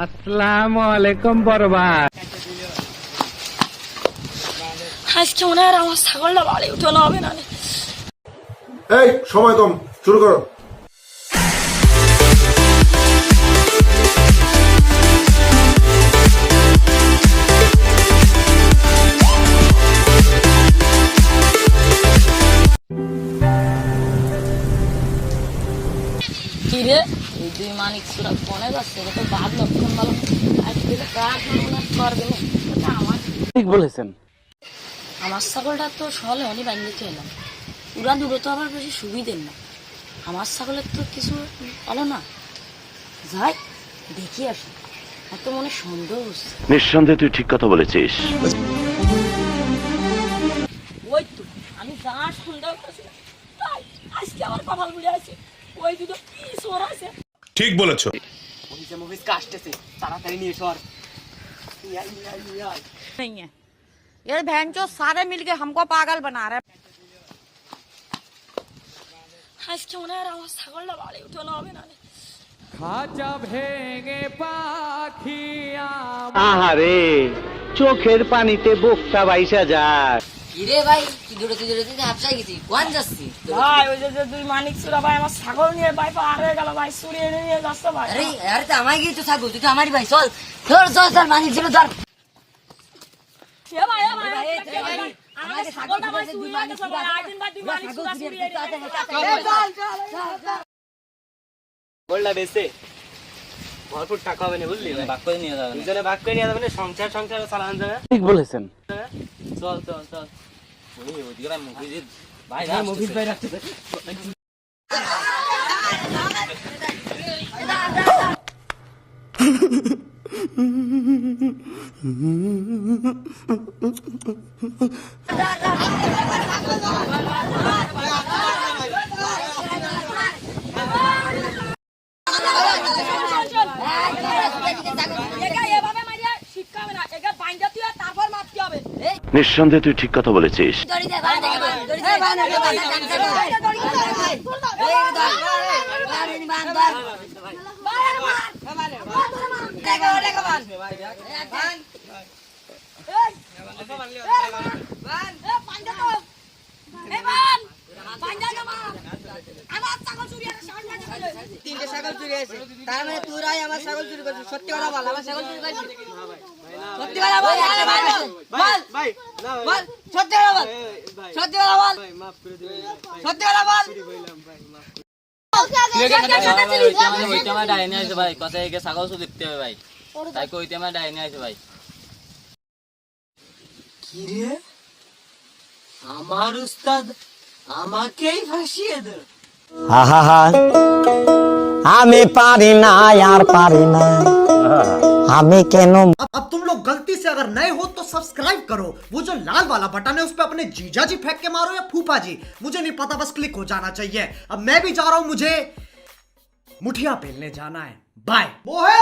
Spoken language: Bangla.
আসসালামু আলাইকুম বরবাদ। আজকে মনে হয় আমার ছাগলটা বাড়ি উঠানো হবে না। এই সময় কম, শুরু করো। কি রে, এই দুই মানিক সুরা ফোনে যাচ্ছে, এটা তো বাদ লক্ষণ ভালো। আজকে তো কার মনে করবে না আমার। ঠিক বলেছেন। আমার ছাগলটা তো সহলে অনেক বান্ধিতে এলাম, উড়া দূরে তো আবার বেশি সুবিধের না। আমার ছাগলের তো কিছু হলো না, যাই দেখি আসি। এত মনে সন্দেহ হচ্ছে। নিঃসন্দেহে তুই ঠিক কথা বলেছিস। ওই তো আমি যা সন্দেহ করেছিলাম তাই আজকে আমার কপাল বুঝে আছে। ওই দুটো কি চোর আছে। ঠিক বলেছো। मुझे काटते ताड़ाताड़ी नहीं सर नहीं है ये बहन जो सारे मिलके हमको पागल बना रहे। আজকে মনে হয় আমার ছাগলটা বাড়ি উঠানো হবে না। আহারে, চোখের পানিতে বোকটা বাইসা যায়। কিরে ভাই, কি দৌড়তে দৌড়তে হাফসাই গেছি, কোন যাচ্ছি? ভাই ওই যে দুই মানিক সুরা ভাই আমার ছাগল নিয়ে ভাই পার হয়ে গেল ভাই, চুরি এনে নিয়ে যাচ্ছে ভাই। আরে আরে তো আমায় গিয়ে তো থাকবো, তুই তো আমারই ভাই, চল চল চল চল, মানিক ছিল ধর। এ ভাই আমাকে ছাগলটা ভাই চুরি হয়ে গেছে ভাই, আইদিন ভাই দুই মানিক সুরা চুরি এনে গোল্ডা বেচে ভরপুর টাকা হবে না, বুঝলি ভাই? বাক করে নিয়ে যাবে দুজনে ভাগ করে নিয়ে যাবে না, সংসার চালানো যাবে। ঠিক বলেছেন। চল চল চল ওদিকে ভাই মুভিজিৎ ভাই ভাই মুভিজ ভাই রাখতে নিঃসন্দেহে তুই ঠিক কথা বলেছিস। দড়ি দে ভাই, দেখে ভাই দড়ি দে ভাই, দড়ি তিনটে ছাগল চুরি আছে, তার মানে তোরাই আমার ছাগল চুরি করছিস। সত্যি কথা বল, আমার ছাগল চুরি করছিস? সত্যি কথা বল, বল ভাই বল, সত্যি কথা বল, সত্যি কথা বল, মাফ করে দিবেন সত্যি কথা বল। ভাই কথায় ছাগল তো দেখতে হবে ভাই, তাই কইতে আমার ডাইনে আছে ভাই। কিরে আমার উস্তাদ আমাকেই ফাঁসিয়ে দে। আমি পারি না আর পারি না, আমি কেন। अब तुम लोग गलती से अगर नए हो तो सब्सक्राइब करो, वो जो लाल वाला बटन है उस पे अपने जीजा जी फेंक के मारो या फूफा जी, मुझे नहीं पता, बस क्लिक हो जाना चाहिए। अब मैं भी जा रहा हूं, मुझे मुठिया पेलने जाना है। बाय। वो है